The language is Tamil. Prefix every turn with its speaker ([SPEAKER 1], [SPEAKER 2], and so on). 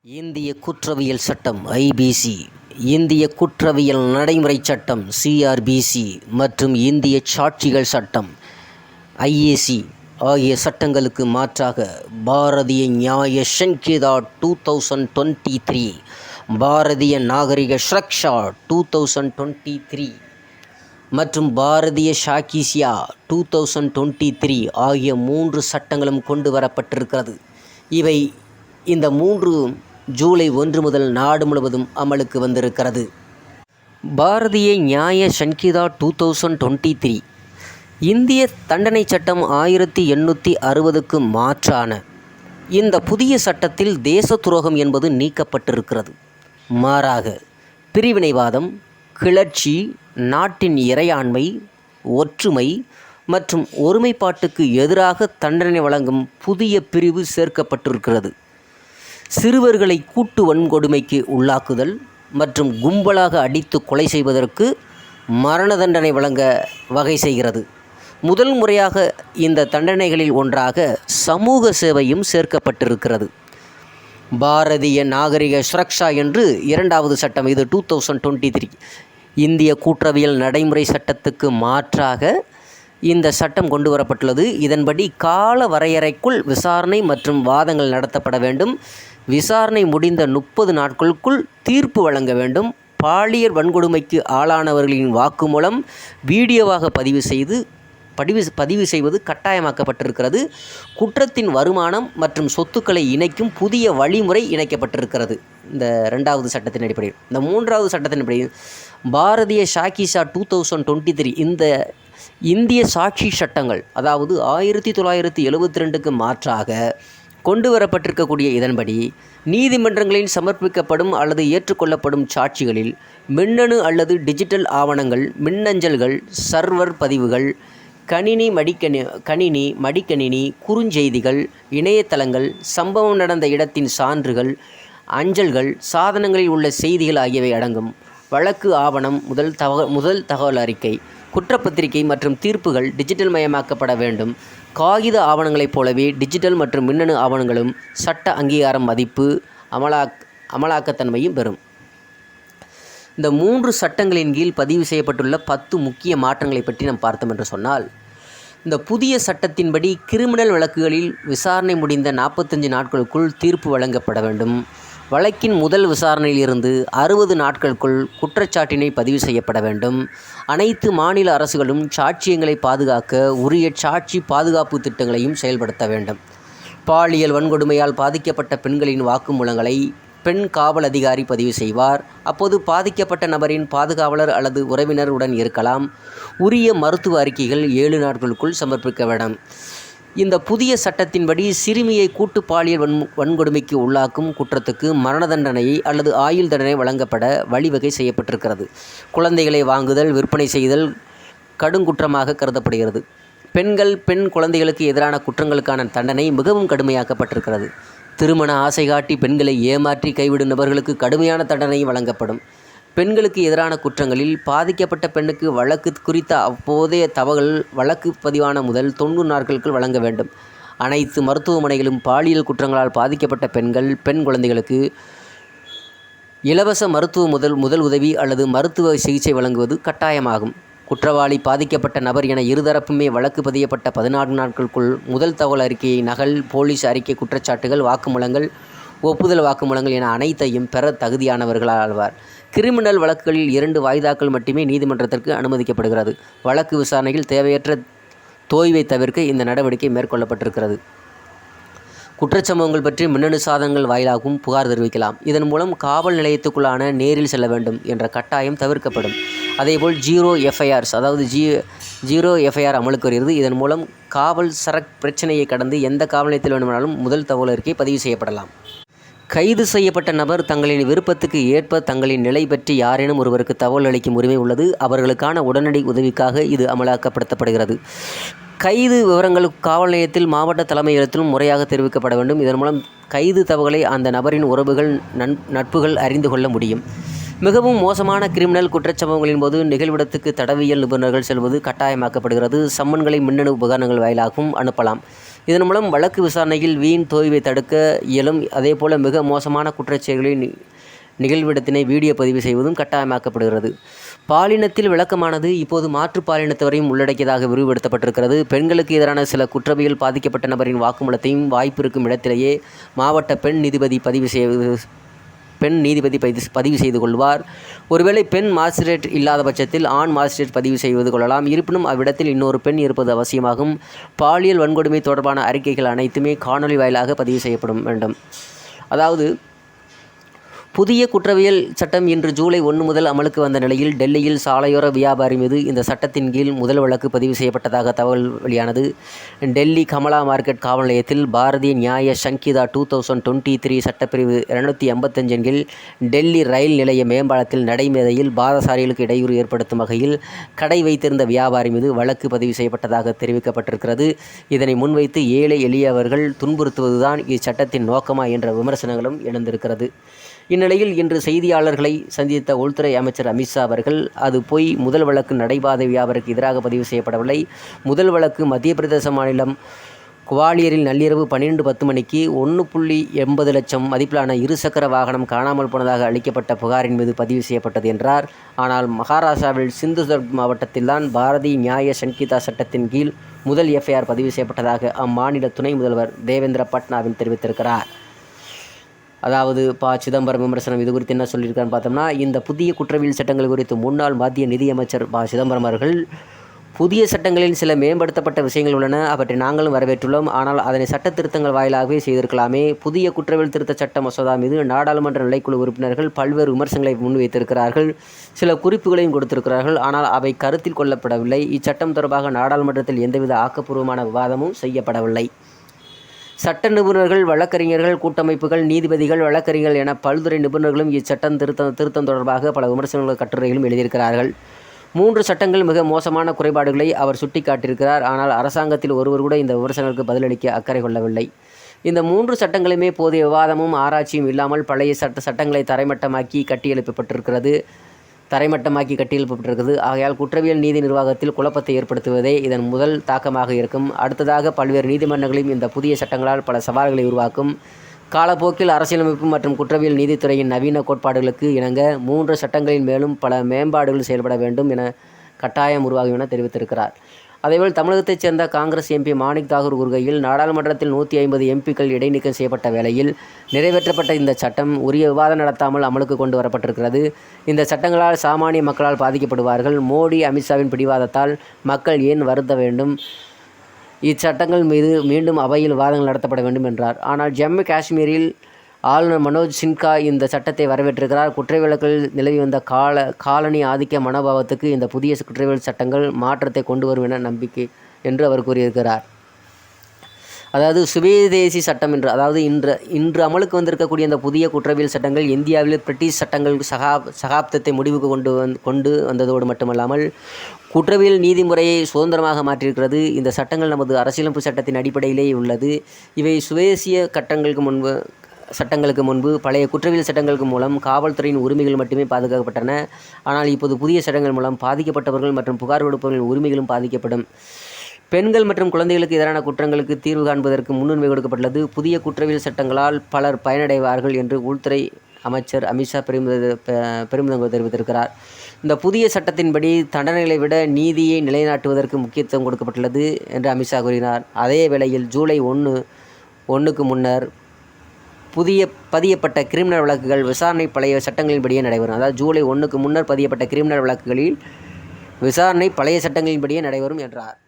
[SPEAKER 1] இந்திய குற்றவியல் சட்டம் ஐபிசி, இந்திய குற்றவியல் நடைமுறை சட்டம் சிஆர்பிசி மற்றும் இந்திய சாட்சிகள் சட்டம் ஐஏசி ஆகிய சட்டங்களுக்கு மாற்றாக பாரதிய நியாய சங்கிதா 2023, பாரதிய நாகரிக சுரக்ஷா 2023 மற்றும் பாரதிய சாகித்யா 2023 ஆகிய 3 சட்டங்களும் கொண்டு வரப்பட்டிருக்கிறது. இவை இந்த 3 ஜூலை 1 முதல் நாடு முழுவதும் அமலுக்கு வந்திருக்கிறது. பாரதிய நியாய சங்கிதா 2023 இந்திய தண்டனை சட்டம் 1860க்கு மாற்றான இந்த புதிய சட்டத்தில் தேச துரோகம் என்பது நீக்கப்பட்டிருக்கிறது. மாறாக பிரிவினைவாதம், கிளர்ச்சி, நாட்டின் இறையாண்மை, ஒற்றுமை மற்றும் ஒருமைப்பாட்டுக்கு எதிராக தண்டனை வழங்கும் புதிய பிரிவு சேர்க்கப்பட்டிருக்கிறது. சிறுவர்களை கூட்டு வன்கொடுமைக்கு உள்ளாக்குதல் மற்றும் கும்பலாக அடித்து கொலை செய்வதற்கு மரண தண்டனை வழங்க வகை செய்கிறது. முதல் முறையாக இந்த தண்டனைகளில் ஒன்றாக சமூக சேவையும் சேர்க்கப்பட்டிருக்கிறது. பாரதிய நாகரிக சுரக்ஷா என்று 2வது சட்டம், இது 2023 இந்திய குற்றவியல் நடைமுறை சட்டத்துக்கு மாற்றாக இந்த சட்டம் கொண்டு வரப்பட்டுள்ளது. இதன்படி கால வரையறைக்குள் விசாரணை மற்றும் வாதங்கள் நடத்தப்பட வேண்டும். விசாரணை முடிந்த 30 நாட்களுக்குள் தீர்ப்பு வழங்க வேண்டும். பாலியல் வன்கொடுமைக்கு ஆளானவர்களின் வாக்குமூலம் வீடியோவாக பதிவு செய்வது கட்டாயமாக்கப்பட்டிருக்கிறது. குற்றத்தின் வருமானம் மற்றும் சொத்துக்களை இணைக்கும் புதிய வழிமுறை இணைக்கப்பட்டிருக்கிறது இந்த 2வது சட்டத்தின் அடிப்படையில். இந்த 3வது சட்டத்தின் அடிப்படையில் பாரதிய சாகித்யா 2023 இந்த இந்திய சாட்சி சட்டங்கள், அதாவது 1972க்கு மாற்றாக கொண்டு வரப்பட்டிருக்கக்கூடிய இதன்படி நீதிமன்றங்களில் சமர்ப்பிக்கப்படும் அல்லது ஏற்றுக்கொள்ளப்படும் சாட்சிகளில் மின்னணு அல்லது டிஜிட்டல் ஆவணங்கள், மின்னஞ்சல்கள், சர்வர் பதிவுகள், கணினி, மடிக்கணினி, குறுஞ்செய்திகள், இணையதளங்கள், சம்பவம் நடந்த இடத்தின் சான்றுகள், அஞ்சல்கள், சாதனங்களில் உள்ள செய்திகள் ஆகியவை அடங்கும். வழக்கு ஆவணம், முதல் தகவல் அறிக்கை, குற்றப்பத்திரிகை மற்றும் தீர்ப்புகள் டிஜிட்டல் மயமாக்கப்பட வேண்டும். காகித ஆவணங்களைப் போலவே டிஜிட்டல் மற்றும் மின்னணு ஆவணங்களும் சட்ட அங்கீகாரம், மதிப்பு, அமலாக்கத்தன்மையும் பெறும். இந்த 3 சட்டங்களின் கீழ் பதிவு செய்யப்பட்டுள்ள 10 முக்கிய மாற்றங்களை பற்றி நாம் பார்த்தோம் என்று சொன்னால், இந்த புதிய சட்டத்தின்படி கிரிமினல் வழக்குகளில் விசாரணை முடிந்த 45 நாட்களுக்குள் தீர்ப்பு வழங்கப்பட வேண்டும். வழக்கின் முதல் விசாரணையில் இருந்து 60 நாட்களுக்குள் குற்றச்சாட்டினை பதிவு செய்யப்பட வேண்டும். அனைத்து மாநில அரசுகளும் சாட்சியங்களை பாதுகாக்க உரிய சாட்சி பாதுகாப்பு திட்டங்களையும் செயல்படுத்த வேண்டும். பாலியல் வன்கொடுமையால் பாதிக்கப்பட்ட பெண்களின் வாக்குமூலங்களை பெண் காவல் அதிகாரி பதிவு செய்வார். அப்போது பாதிக்கப்பட்ட நபரின் பாதுகாவலர் அல்லது உறவினர் உடன் இருக்கலாம். உரிய மருத்துவ அறிக்கைகள் 7 நாட்களுக்குள் சமர்ப்பிக்க வேண்டும். இந்த புதிய சட்டத்தின்படி சிறுமியை கூட்டு பாலியல் வன்கொடுமைக்கு உள்ளாக்கும் குற்றத்துக்கு மரண தண்டனை அல்லது ஆயுள் தண்டனை வழங்கப்பட வழிவகை செய்யப்பட்டிருக்கிறது. குழந்தைகளை வாங்குதல், விற்பனை செய்தல் கடுங்குற்றமாக கருதப்படுகிறது. பெண் குழந்தைகளுக்கு எதிரான குற்றங்களுக்கான தண்டனை மிகவும் கடுமையாக்கப்பட்டிருக்கிறது. திருமண ஆசை காட்டி பெண்களை ஏமாற்றி கைவிடும் நபர்களுக்கு கடுமையான தண்டனை வழங்கப்படும். பெண்களுக்கு எதிரான குற்றங்களில் பாதிக்கப்பட்ட பெண்ணுக்கு வழக்கு குறித்த அப்போதைய தகவல் வழக்கு பதிவான முதல் 90 நாட்களுக்குள் வழங்க வேண்டும். அனைத்து மருத்துவமனைகளும் பாலியல் குற்றங்களால் பாதிக்கப்பட்ட பெண் குழந்தைகளுக்கு இலவச மருத்துவ முதல் உதவி அல்லது மருத்துவ சிகிச்சை வழங்குவது கட்டாயமாகும். குற்றவாளி, பாதிக்கப்பட்ட நபர் என இருதரப்புமே வழக்கு பதியப்பட்ட 14 நாட்களுக்குள் முதல் தகவல் அறிக்கையை நகல், போலீஸ் அறிக்கை, குற்றச்சாட்டுகள், வாக்குமூலங்கள், ஒப்புதல் வாக்குமூலங்கள் என அனைத்தையும் பெற தகுதியானவர்களாவார். கிரிமினல் வழக்குகளில் 2 வாய்தாக்கள் மட்டுமே நீதிமன்றத்திற்கு அனுமதிக்கப்படுகிறது. வழக்கு விசாரணையில் தேவையற்ற தோய்வை தவிர்க்க இந்த நடவடிக்கை மேற்கொள்ளப்பட்டிருக்கிறது. குற்றச்சம்பவங்கள் பற்றி மின்னணு சாதனங்கள் வாயிலாகவும் புகார் தெரிவிக்கலாம். இதன் மூலம் காவல் நிலையத்துக்குள்ளான நேரில் செல்ல வேண்டும் என்ற கட்டாயம் தவிர்க்கப்படும். அதேபோல் ஜீரோ எஃப்ஐஆர் அமலுக்கு வருகிறது. இதன் மூலம் காவல் சரக்கு பிரச்சனையை கடந்து எந்த காவல் நிலையத்தில் வேண்டுமானாலும் முதல் தகவல் அறிக்கை பதிவு செய்யப்படலாம். கைது செய்யப்பட்ட நபர் தங்களின் விருப்பத்துக்கு ஏற்ப தங்களின் நிலை பற்றி யாரேனும் ஒருவருக்கு தகவல் அளிக்கும் உரிமை உள்ளது. அவர்களுக்கான உடனடி உதவிக்காக இது அமலாக்கப்படுத்தப்படுகிறது. கைது விவரங்கள் காவல் நிலையத்தில், மாவட்ட தலைமையகத்திலும் முறையாக தெரிவிக்கப்பட வேண்டும். இதன் மூலம் கைது தகவலை அந்த நபரின் உறவுகள், நட்புகள் அறிந்து கொள்ள முடியும். மிகவும் மோசமான கிரிமினல் குற்றச்சம்பவங்களின் போது நிகழ்விடத்துக்கு தடவியல் நிபுணர்கள் செல்வது கட்டாயமாக்கப்படுகிறது. சம்மன்களை மின்னணு உபகரணங்கள் வாயிலாகவும் அனுப்பலாம். இதன் மூலம் வழக்கு விசாரணையில் வீண் தோய்வை தடுக்க இயலும். அதேபோல மிக மோசமான குற்றச்செயல்களின் நிகழ்விடத்தினை வீடியோ பதிவு செய்வதும் கட்டாயமாக்கப்படுகிறது. பாலினத்தில் விளக்கமானது இப்போது மாற்று பாலினத்தவரையும் உள்ளடக்கியதாக விரிவுபடுத்தப்பட்டிருக்கிறது. பெண்களுக்கு எதிரான சில குற்றவியல் பாதிக்கப்பட்ட நபரின் வாக்குமூலத்தையும் வாய்ப்பு இருக்கும் இடத்திலேயே மாவட்ட பெண் நீதிபதி பதிவு செய்து கொள்வார். ஒருவேளை பெண் மாஜிஸ்ட்ரேட் இல்லாத பட்சத்தில் ஆண் மாஜிஸ்ட்ரேட் பதிவு செய்து கொள்ளலாம். இருப்பினும் அவ்விடத்தில் இன்னொரு பெண் இருப்பது அவசியமாகும். பாலியல் வன்கொடுமை தொடர்பான அறிக்கைகள் அனைத்துமே காணொலி வாயிலாக பதிவு செய்யப்படும் வேண்டும். அதாவது புதிய குற்றவியல் சட்டம் இன்று ஜூலை 1 முதல் அமலுக்கு வந்த நிலையில் டெல்லியில் சாலையோர வியாபாரி மீது இந்த சட்டத்தின் கீழ் முதல் வழக்கு பதிவு செய்யப்பட்டதாக தகவல் வெளியானது. டெல்லி கமலா மார்க்கெட் காவல் நிலையத்தில் பாரதிய நியாய சங்கிதா 2023 சட்டப்பிரிவு 285 கீழ் டெல்லி ரயில் நிலைய மேம்பாலத்தில் நடைமேதையில் பாதசாரிகளுக்கு இடையூறு ஏற்படுத்தும் வகையில் கடை வைத்திருந்த வியாபாரி மீது வழக்கு பதிவு செய்யப்பட்டதாக தெரிவிக்கப்பட்டிருக்கிறது. இதனை முன்வைத்து ஏழை எளியவர்கள் துன்புறுத்துவதுதான் இச்சட்டத்தின் நோக்கமா என்ற விமர்சனங்களும் எழுந்திருக்கிறது. இந்நிலையில் இன்று செய்தியாளர்களை சந்தித்த உள்துறை அமைச்சர் அமித்ஷா அவர்கள், அது பொய், முதல் வழக்கு நடைபாதை வியாபாரிக்கு எதிராக பதிவு செய்யப்படவில்லை. முதல் வழக்கு மத்திய பிரதேச மாநிலம் குவாலியரில் நள்ளிரவு 12:10 மணிக்கு 1.80 லட்சம் மதிப்பிலான இருசக்கர வாகனம் காணாமல் போனதாக அளிக்கப்பட்ட புகாரின் மீது பதிவு செய்யப்பட்டது என்றார். ஆனால் மகாராஷ்டிராவில் சிந்துதுர்க் மாவட்டத்தில்தான் பாரதி நியாய சங்கிதா சட்டத்தின் கீழ் முதல் எஃப்ஐஆர் பதிவு செய்யப்பட்டதாக அம்மாநில துணை முதல்வர் தேவேந்திர பட்னாவிஸ் தெரிவித்திருக்கிறார். அதாவது சிதம்பரம் விமர்சனம் இது குறித்து என்ன சொல்லியிருக்காருன்னு பார்த்தோம்னா, இந்த புதிய குற்றவியல் சட்டங்கள் குறித்து முன்னாள் மத்திய நிதியமைச்சர் சிதம்பரம் அவர்கள், புதிய சட்டங்களில் சில மேம்படுத்தப்பட்ட விஷயங்கள் உள்ளன, அவற்றை நாங்களும் வரவேற்றுள்ளோம். ஆனால் அதனை சட்ட திருத்தங்கள் வாயிலாகவே செய்திருக்கலாமே. புதிய குற்றவியல் திருத்த சட்ட மசோதா மீது நாடாளுமன்ற நிலைக்குழு உறுப்பினர்கள் பல்வேறு விமர்சனங்களை முன்வைத்திருக்கிறார்கள், சில குறிப்புகளையும் கொடுத்திருக்கிறார்கள். ஆனால் அவை கருத்தில் கொள்ளப்படவில்லை. இச்சட்டம் தொடர்பாக நாடாளுமன்றத்தில் எந்தவித ஆக்கப்பூர்வமான விவாதமும் செய்யப்படவில்லை. சட்ட நிபுணர்கள், வழக்கறிஞர்கள் கூட்டமைப்புகள், நீதிபதிகள், வழக்கறிஞர்கள் என பல்துறை நிபுணர்களும் இச்சட்டம் திருத்தம் தொடர்பாக பல விமர்சனங்கள் கட்டுரைகளும் எழுதியிருக்கிறார்கள். 3 சட்டங்கள் மிக மோசமான குறைபாடுகளை அவர் சுட்டிக்காட்டியிருக்கிறார். ஆனால் அரசாங்கத்தில் ஒருவர் கூட இந்த விமர்சனங்களுக்கு பதிலளிக்க அக்கறை கொள்ளவில்லை. இந்த 3 சட்டங்களுமே போதிய விவாதமும் ஆராய்ச்சியும் இல்லாமல் பழைய சட்டங்களை தரைமட்டமாக்கி கட்டியெழுப்பப்பட்டிருக்கிறது. ஆகையால் குற்றவியல் நீதி நிர்வாகத்தில் குழப்பத்தை ஏற்படுத்துவதே இதன் முதல் தாக்கமாக இருக்கும். அடுத்ததாக பல்வேறு நீதிமன்றங்களையும் இந்த புதிய சட்டங்களால் பல சவால்களை உருவாக்கும். காலப்போக்கில் அரசியலமைப்பு மற்றும் குற்றவியல் நீதித்துறையின் நவீன கோட்பாடுகளுக்கு இணங்க 3 சட்டங்களின் மேலும் பல மேம்பாடுகள் செயல்பட வேண்டும் என கட்டாயம் உருவாகும் என தெரிவித்திருக்கிறார். அதேபோல் தமிழகத்தைச் சேர்ந்த காங்கிரஸ் எம்பி மாணிக் தாகூர் கூறுகையில், நாடாளுமன்றத்தில் 150 எம்பிக்கள் இடைநீக்கம் செய்யப்பட்ட வேளையில் நிறைவேற்றப்பட்ட இந்த சட்டம் உரிய விவாதம் நடத்தாமல் அமலுக்கு கொண்டு வரப்பட்டிருக்கிறது. இந்த சட்டங்களால் சாமானிய மக்களால் பாதிக்கப்படுவார்கள். மோடி, அமித்ஷாவின் பிடிவாதத்தால் மக்கள் ஏன் வருந்த வேண்டும்? இச்சட்டங்கள் மீது மீண்டும் அவையில் விவாதங்கள் நடத்தப்பட வேண்டும் என்றார். ஆனால் ஜம்மு காஷ்மீரில் ஆளுநர் மனோஜ் சின்ஹா இந்த சட்டத்தை வரவேற்றிருக்கிறார். குற்றவியல்களில் நிலவி வந்த காலனி ஆதிக்க மனோபாவத்துக்கு இந்த புதிய குற்றவியல் சட்டங்கள் மாற்றத்தை கொண்டு வரும் என நம்பிக்கை என்று அவர் கூறியிருக்கிறார். அதாவது சுவேதேசி சட்டம் என்று, அதாவது இன்று அமலுக்கு வந்திருக்கக்கூடிய இந்த புதிய குற்றவியல் சட்டங்கள் இந்தியாவில் பிரிட்டிஷ் சட்டங்கள் சகாப்தத்தை முடிவுக்கு கொண்டு வந்ததோடு மட்டுமல்லாமல் குற்றவியல் நீதிமுறையை சுதந்திரமாக மாற்றியிருக்கிறது. இந்த சட்டங்கள் நமது அரசியலமைப்பு சட்டத்தின் அடிப்படையிலேயே உள்ளது. இவை சுவேசிய சட்டங்களுக்கு முன்பு பழைய குற்றவியல் சட்டங்களுக்கு மூலம் காவல்துறையின் உரிமைகள் மட்டுமே பாதுகாக்கப்பட்டன. ஆனால் இப்போது புதிய சட்டங்கள் மூலம் பாதிக்கப்பட்டவர்கள் மற்றும் புகார் கொடுப்பவர்களின் உரிமைகளும் பாதிக்கப்படும். பெண்கள் மற்றும் குழந்தைகளுக்கு எதிரான குற்றங்களுக்கு தீர்வு காண்பதற்கு முன்னுரிமை கொடுக்கப்பட்டுள்ளது. புதிய குற்றவியல் சட்டங்களால் பலர் பயனடைவார்கள் என்று உள்துறை அமைச்சர் அமித்ஷா பெருமிதம் தெரிவித்திருக்கிறார். இந்த புதிய சட்டத்தின்படி தண்டனைகளை விட நீதியை நிலைநாட்டுவதற்கு முக்கியத்துவம் கொடுக்கப்பட்டுள்ளது என்று அமித்ஷா கூறினார். அதே வேளையில் ஜூலை 1க்கு முன்னர் பதியப்பட்ட கிரிமினல் வழக்குகள் விசாரணை பழைய சட்டங்களின்படியே நடைபெறும். அதாவது ஜூலை 1க்கு முன்னர் பதியப்பட்ட கிரிமினல் வழக்குகளில் விசாரணை பழைய சட்டங்களின்படியே நடைபெறும் என்றார்.